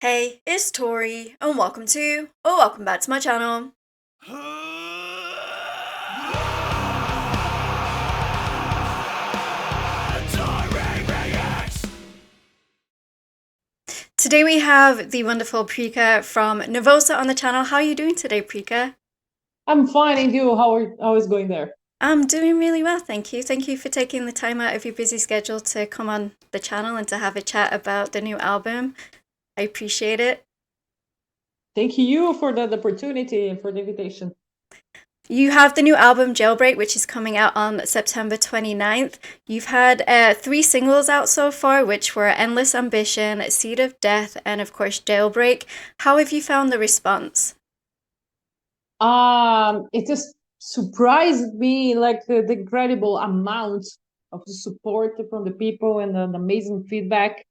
Hey, it's Tori, and welcome back to my channel. Today we have the wonderful Prika from Nervosa on the channel. How are you doing today, Prika? I'm fine, and you? How is going there? I'm doing really well, thank you. Thank you for taking the time out of your busy schedule to come on the channel and to have a chat about the new album. I appreciate it. Thank you for the opportunity and for the invitation. You have the new album Jailbreak, which is coming out on September 29th. You've had three singles out so far, which were Endless Ambition, Seed of Death, and of course Jailbreak. How have you found the response? It just surprised me, like the incredible amount of the support from the people and the amazing feedback.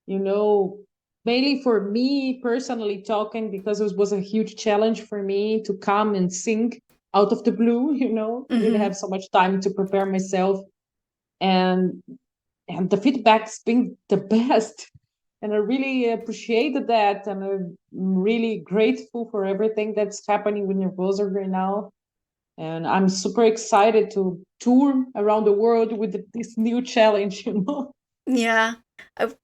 You know, mainly for me personally talking, because it was a huge challenge for me to come and sing out of the blue. I didn't Mm-hmm. have so much time to prepare myself, and the feedback's been the best. And I really appreciated that, and I'm really grateful for everything that's happening with Nervosa right now. And I'm super excited to tour around the world with this new challenge. Yeah.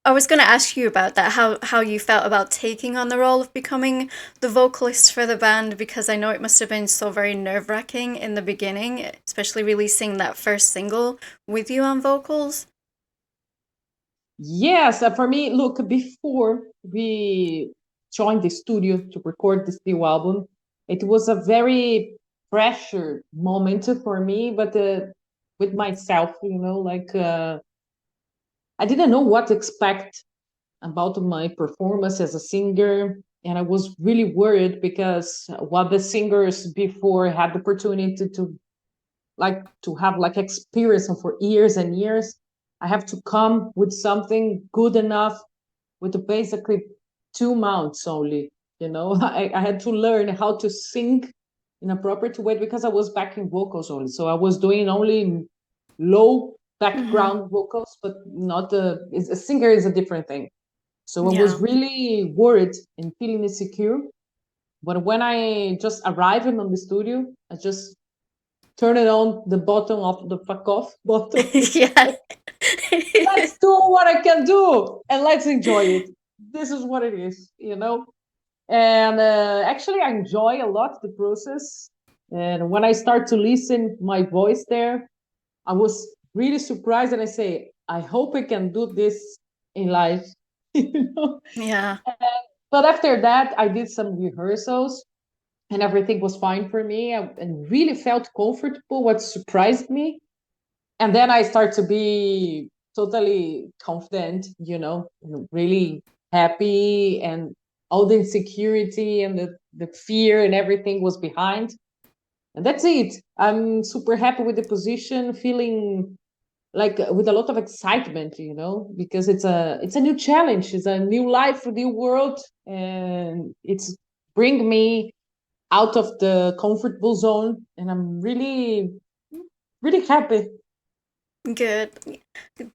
I was going to ask you about that, how you felt about taking on the role of becoming the vocalist for the band, because I know it must have been so very nerve-wracking in the beginning, especially releasing that first single with you on vocals. Yes, for me, look, before we joined the studio to record this new album, it was a very pressure moment for me, but with myself, I didn't know what to expect about my performance as a singer. And I was really worried because what the singers before had the opportunity to have like experience for years and years, I have to come with something good enough with basically 2 months only. I had to learn how to sing in a proper way because I was backing vocals only. So I was doing only low Mm-hmm. background vocals, but not a singer is a different thing. So I was Yeah. really worried and feeling insecure. But when I just arrived on the studio, I just turned it on the bottom of the fuck off button. Yeah. Let's do what I can do and let's enjoy it. This is what it is. And actually, I enjoy a lot the process. And when I start to listen my voice there, I was really surprised, and I say, I hope I can do this in life. you know. Yeah. But after that, I did some rehearsals, and everything was fine for me, and really felt comfortable. What surprised me, and then I start to be totally confident, and really happy, and all the insecurity and the fear and everything was behind. And that's it. I'm super happy with the position, feeling like with a lot of excitement, because it's a new challenge, it's a new life, a new world, and it's bring me out of the comfortable zone, and I'm really really happy. Good.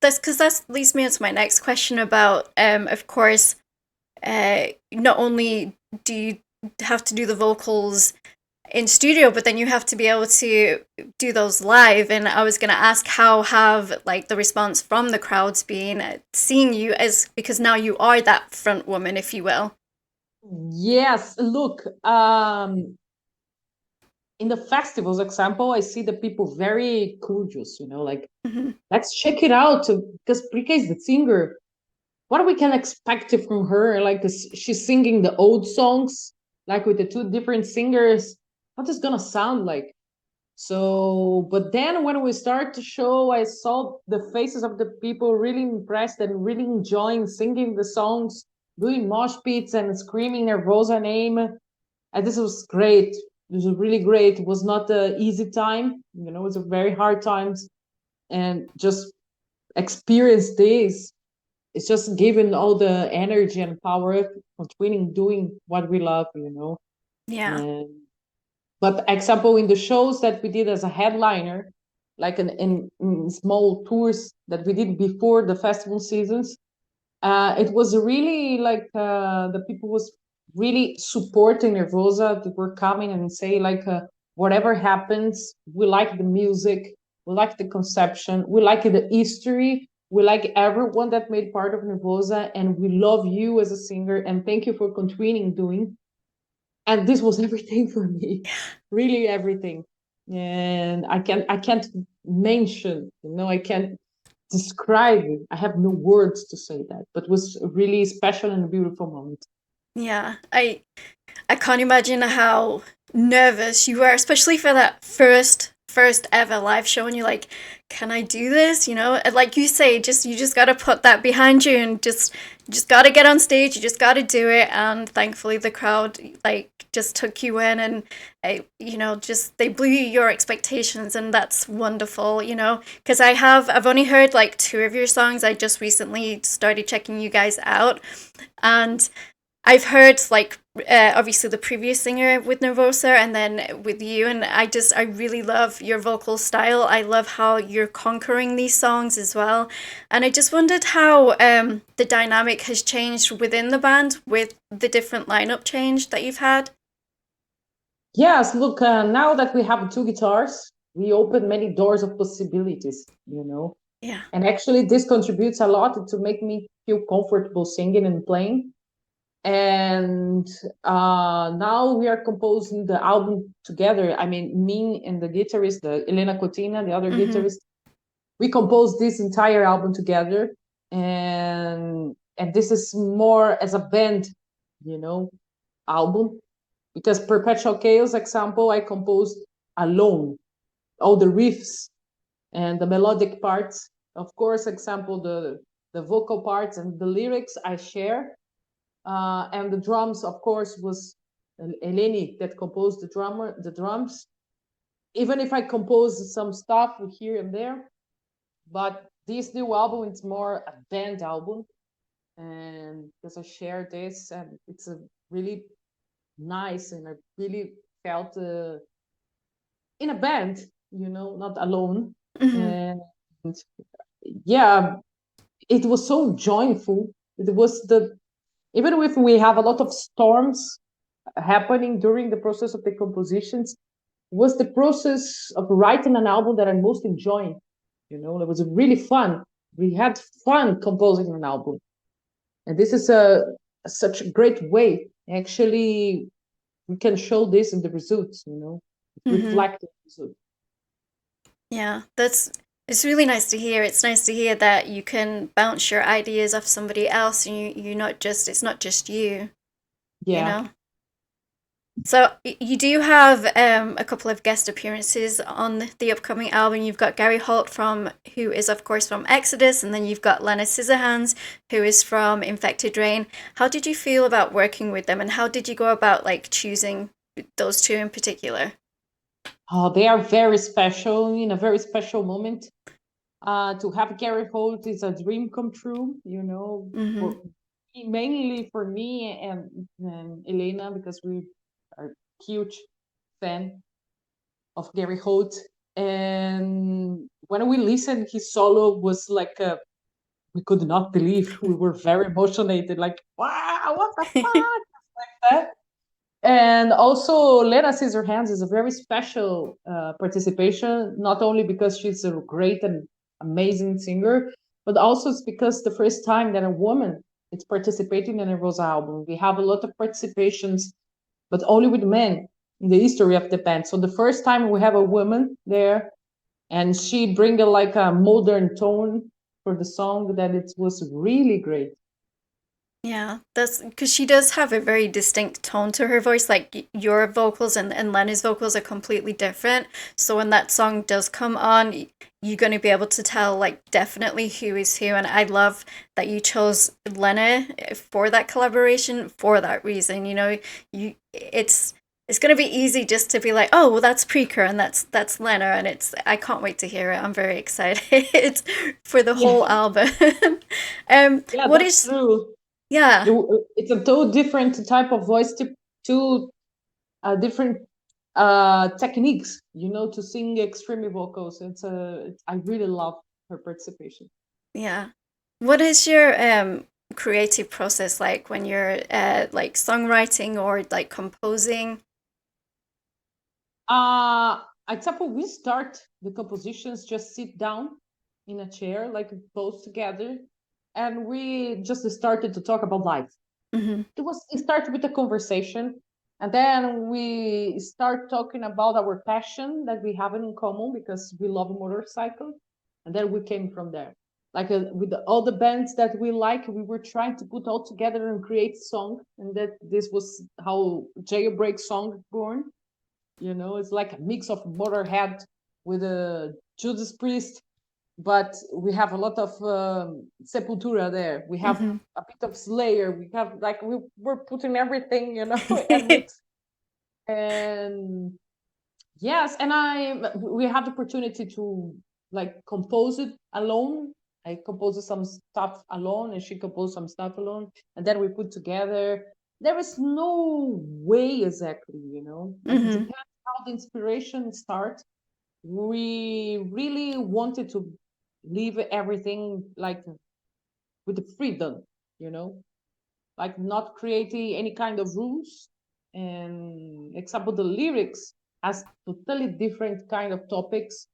That's because that leads me into my next question about, of course, not only do you have to do the vocals in studio, but then you have to be able to do those live. And I was gonna ask, how have like the response from the crowds been seeing you, as because now you are that front woman, if you will. Yes, look, in the festivals example, I see the people very curious, like, Hmm. let's check it out, because Prika is the singer. What we can expect from her? Like, she's singing the old songs, like with the two different singers. What is gonna sound like? So, but then when we start the show, I saw the faces of the people really impressed and really enjoying singing the songs, doing mosh pits and screaming Nervosa name. And this was great. It was really great. It was not an easy time, it was a very hard times, and just experience this. It's just giving all the energy and power continuing doing what we love. Yeah. And but example, in the shows that we did as a headliner, like in small tours that we did before the festival seasons, It was really like the people was really supporting Nervosa. They were coming and say like, whatever happens, we like the music, we like the conception, we like the history, we like everyone that made part of Nervosa, and we love you as a singer, and thank you for continuing doing. And this was everything for me, really everything. And I can't mention, I can't describe it. I have no words to say that, but it was a really special and beautiful moment. Yeah, I can't imagine how nervous you were, especially for that first ever live show, and you're like, can I do this? And like you say, you just gotta put that behind you, and just gotta get on stage. You just gotta do it. And thankfully, the crowd like just took you in, and just they blew your expectations, and that's wonderful. Because I've only heard like two of your songs. I just recently started checking you guys out, and I've heard like obviously the previous singer with Nervosa and then with you, and I really love your vocal style. I love how you're conquering these songs as well, and I just wondered how the dynamic has changed within the band with the different lineup change that you've had. Yes, look, now that we have two guitars, we open many doors of possibilities. Yeah. And actually, this contributes a lot to make me feel comfortable singing and playing. And now we are composing the album together. I mean, me and the guitarist, the Elena Cotina, the other Mm-hmm. guitarist, we composed this entire album together. And this is more as a band, you know, album. Because Perpetual Chaos example, I composed alone, all the riffs and the melodic parts. Of course, example, the vocal parts and the lyrics I share. And the drums, of course, was Eleni that composed the drums. Even if I composed some stuff here and there, but this new album it's more a band album, and because I share this, and it's a really nice, and I really felt in a band, not alone. Mm-hmm. And yeah, it was so joyful. It was the even if we have a lot of storms happening during the process of the compositions, was the process of writing an album that I'm most enjoying. It was really fun. We had fun composing an album, and this is such a great way. Actually, we can show this in the results. Mm-hmm. Reflect the results. Yeah, it's really nice to hear. It's nice to hear that you can bounce your ideas off somebody else, and you're not just it's not just you, you Yeah. know. So you do have a couple of guest appearances on the upcoming album. You've got Gary Holt who is of course from Exodus, and then you've got Lena Scissorhands, who is from Infected Rain. How did you feel about working with them, and how did you go about like choosing those two in particular? Oh, they are very special in a very special moment. To have Gary Holt is a dream come true, Mm-hmm. mainly for me and Elena, because we are huge fan of Gary Holt. And when we listened, his solo was like we could not believe. We were very emotionated, like, wow, what the fuck? Like that. And also, Lena Scissorhands is a very special participation, not only because she's a great and amazing singer, but also it's because the first time that a woman is participating in a Rosa album. We have a lot of participations, but only with men in the history of the band. So the first time we have a woman there, and she bring like a modern tone for the song, that it was really great. Yeah, that's because she does have a very distinct tone to her voice. Like your vocals and Lena's vocals are completely different. So when that song does come on, you're going to be able to tell like definitely who is who. And I love that you chose Lena for that collaboration for that reason. It's going to be easy just to be like, oh, well, that's Prika and that's Lena, and I can't wait to hear it. I'm very excited for the Yeah, whole album. yeah, What that's is true. yeah. It's a totally different type of voice, to different techniques, to sing extreme vocals. I really love her participation. Yeah. What is your creative process like when you're like songwriting or like composing? Example, we start the compositions, just sit down in a chair, like both together, and we just started to talk about life. Mm-hmm. It started with a conversation, and then we start talking about our passion that we have in common because we love motorcycle, and then we came from there. Like with all the bands that we like, we were trying to put all together and create song, and that this was how Jailbreak song born. It's like a mix of Motorhead with a Judas Priest, but we have a lot of Sepultura there. We have Mm-hmm. a bit of Slayer. We have like we're putting everything, and mix. And yes, and we had the opportunity to like compose it alone. I composed some stuff alone, and she composed some stuff alone, and then we put together. There is no way exactly, like it Mm-hmm. depends how the inspiration starts. We really wanted to leave everything like with the freedom, you know, like not creating any kind of rules. And example, the lyrics has totally different kind of topics.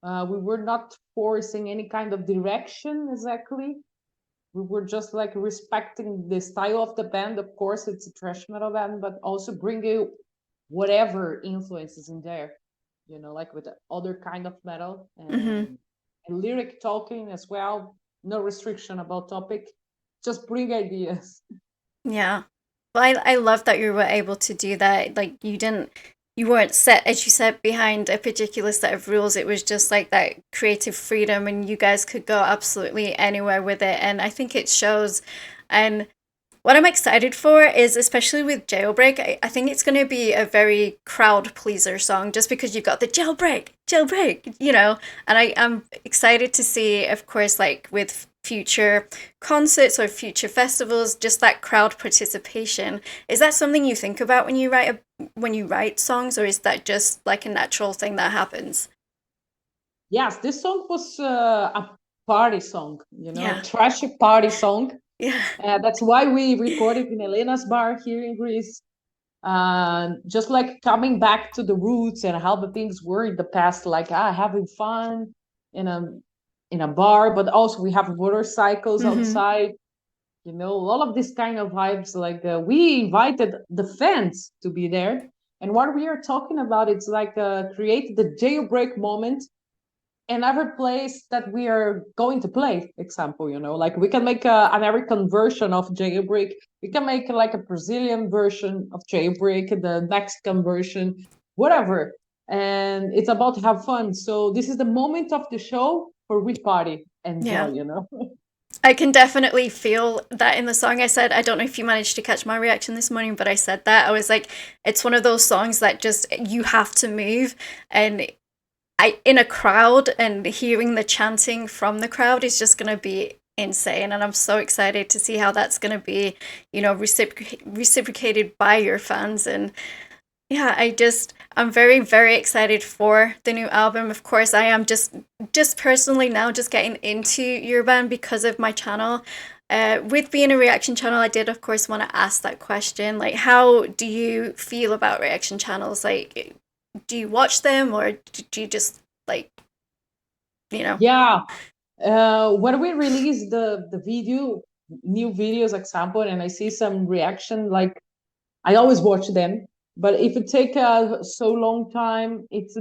We were not forcing any kind of direction exactly. We were just like respecting the style of the band. Of course, it's a thrash metal band, but also bringing whatever influences in there, like with the other kind of metal Mm-hmm. and lyric talking as well. No restriction about topic, just bring ideas. Yeah. Well, I love that you were able to do that. Like you weren't set, as you said, behind a particular set of rules. It was just like that creative freedom, and you guys could go absolutely anywhere with it. And I think it shows. And what I'm excited for is, especially with Jailbreak, I think it's going to be a very crowd pleaser song just because you've got the jailbreak, jailbreak, And I'm excited to see, of course, like with future concerts or future festivals, just that crowd participation. Is that something you think about when you write songs, or is that just like a natural thing that happens? Yes, this song was a party song, Yeah. trashy party song. Yeah. That's why we recorded in Elena's bar here in Greece. Just like coming back to the roots and how the things were in the past, like having fun in a bar, but also we have motorcycles Mm-hmm. outside. All of these kind of vibes. Like we invited the fans to be there, and what we are talking about, it's like create the jailbreak moment in every place that we are going to play. Example, like we can make an American version of jailbreak, we can make like a Brazilian version of jailbreak, the Mexican version, whatever. And it's about to have fun, so this is the moment of the show for we party enjoy. Yeah. I can definitely feel that in the song. I said, I don't know if you managed to catch my reaction this morning, but I said that. I was like, it's one of those songs that just you have to move. And in a crowd, and hearing the chanting from the crowd is just going to be insane. And I'm so excited to see how that's going to be, reciprocated by your fans. And yeah, I'm very, very excited for the new album. Of course, I am just personally now just getting into your band because of my channel. With being a reaction channel, I did of course want to ask that question. Like, how do you feel about reaction channels? Like, do you watch them, or do you just like, Yeah. When we release the video, new videos example, and I see some reaction, like I always watch them. But if it take so long time, it's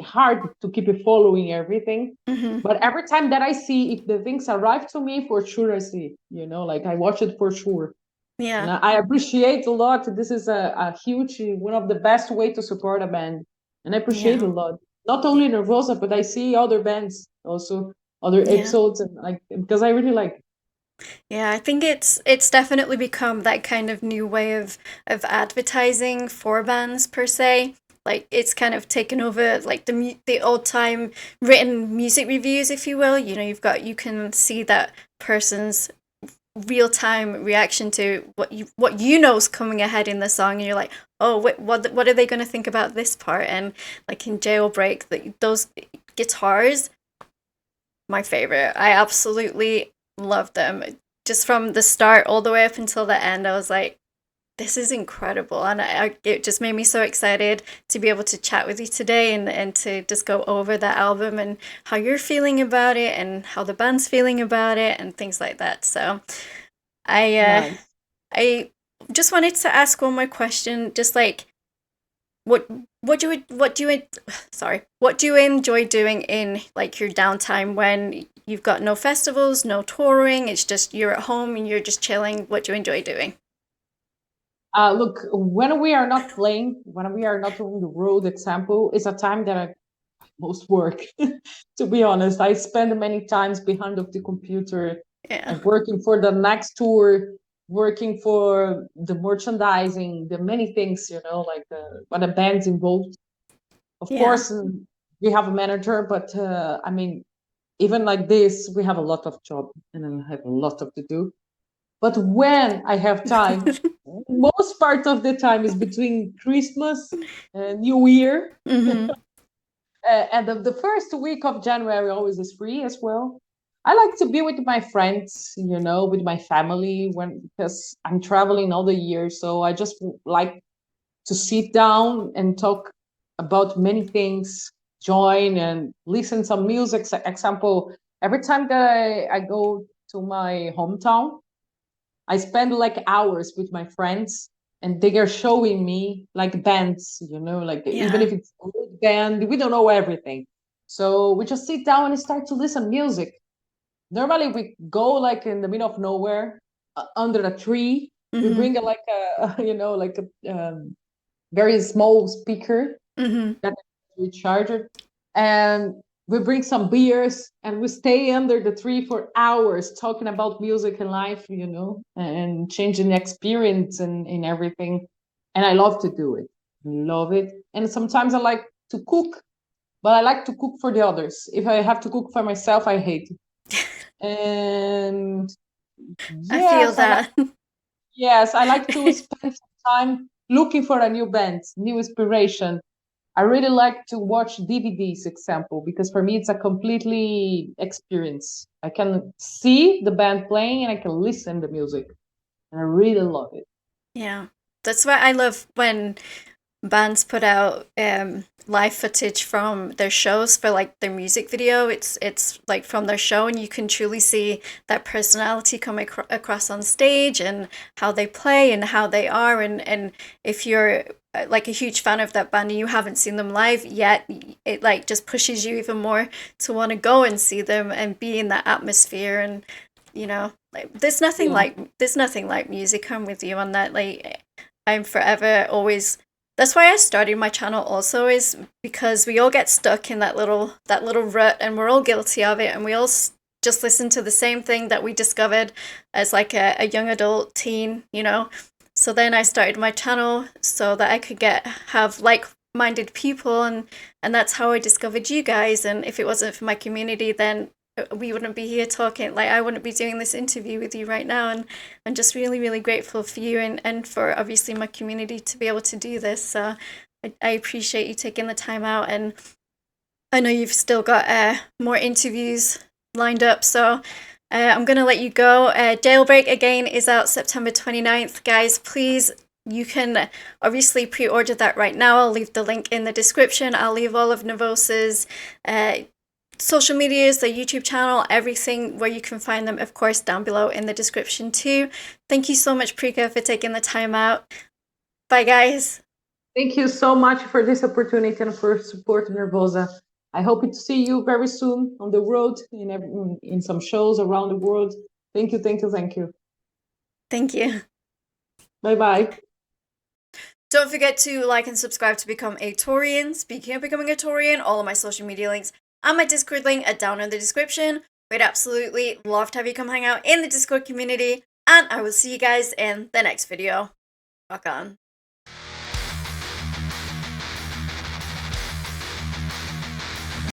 hard to keep it following everything. Mm-hmm. But every time that I see, if the things arrive to me, for sure I see. Like I watch it for sure, and Yeah. I appreciate a lot. This is a huge, one of the best way to support a band, and I appreciate Yeah. a lot. Not only Nervosa, but I see other bands also, other Yeah. episodes, and like because I really like. Yeah, I think it's definitely become that kind of new way of advertising for bands per se. Like it's kind of taken over like the old time written music reviews, if you will. You can see that person's real time reaction to what is coming ahead in the song, and you're like, oh, what are they going to think about this part? And like in Jailbreak, those guitars, my favorite. I absolutely love them. just from the start all the way up until the end, I was like, this is incredible. And it just made me so excited to be able to chat with you today and to just go over that album and how you're feeling about it and how the band's feeling about it and things like that. So Nice. I just wanted to ask one more question, just like what what do you enjoy doing in like your downtime when you've got no festivals, no touring, it's just you're at home and you're just chilling? What do you enjoy doing? Look, when we are not playing, when we are not on the road, example, is a time that I most work. To be honest, I spend many times behind of the computer Yeah. and working for the next tour, working for the merchandising, the many things, like what the band's involved. Of Yeah. course, we have a manager, but I mean, even like this, we have a lot of job and I have a lot of to do. But when I have time, most part of the time is between Christmas and New Year. Mm-hmm. And the first week of January always is free as well. I like to be with my friends, with my family because I'm traveling all the year. So I just like to sit down and talk about many things, join and listen some music. For example, every time that I go to my hometown, I spend like hours with my friends and they are showing me like bands, like even Yeah. if it's a good band, we don't know everything. So we just sit down and start to listen music. Normally we go like in the middle of nowhere under a tree. We Mm-hmm. bring like a, like a very small speaker Mm-hmm. that we charge it. And we bring some beers and we stay under the tree for hours talking about music and life, and changing the experience and in everything. And I love to do it. Love it. And sometimes I like to cook, but I like to cook for the others. If I have to cook for myself, I hate it. And I feel yes, that. I like to spend some time looking for a new band, new inspiration. I really like to watch DVDs, example, because for me it's a completely experience. I can see the band playing and I can listen to music, and I really love it. Yeah. That's why I love when bands put out live footage from their shows for like their music video. It's like from their show, and you can truly see that personality come across on stage and how they play and how they are. And if you're like a huge fan of that band and you haven't seen them live yet, it like just pushes you even more to want to go and see them and be in that atmosphere. And like Yeah. there's nothing like music. I'm with you on that. Like I'm forever always, that's why I started my channel also, is because we all get stuck in that little rut and we're all guilty of it, and we all just listen to the same thing that we discovered as like a young adult teen. So then I started my channel so that I could have like-minded people, and that's how I discovered you guys. And if it wasn't for my community, then we wouldn't be here talking, like I wouldn't be doing this interview with you right now. And I'm just really, really grateful for you and for obviously my community to be able to do this. So I appreciate you taking the time out, and I know you've still got more interviews lined up. So I'm going to let you go. Jailbreak again is out September 29th. Guys, please, you can obviously pre-order that right now. I'll leave the link in the description. I'll leave all of Nervosa's social medias, their YouTube channel, everything where you can find them, of course, down below in the description too. Thank you so much, Prika, for taking the time out. Bye, guys. Thank you so much for this opportunity and for supporting Nervosa. I hope to see you very soon on the road in some shows around the world. Thank you, thank you, thank you. Thank you. Bye bye. Don't forget to like and subscribe to become a Taurian. Speaking of becoming a Taurian, all of my social media links and my Discord link are down in the description. We'd absolutely love to have you come hang out in the Discord community, and I will see you guys in the next video. Rock on.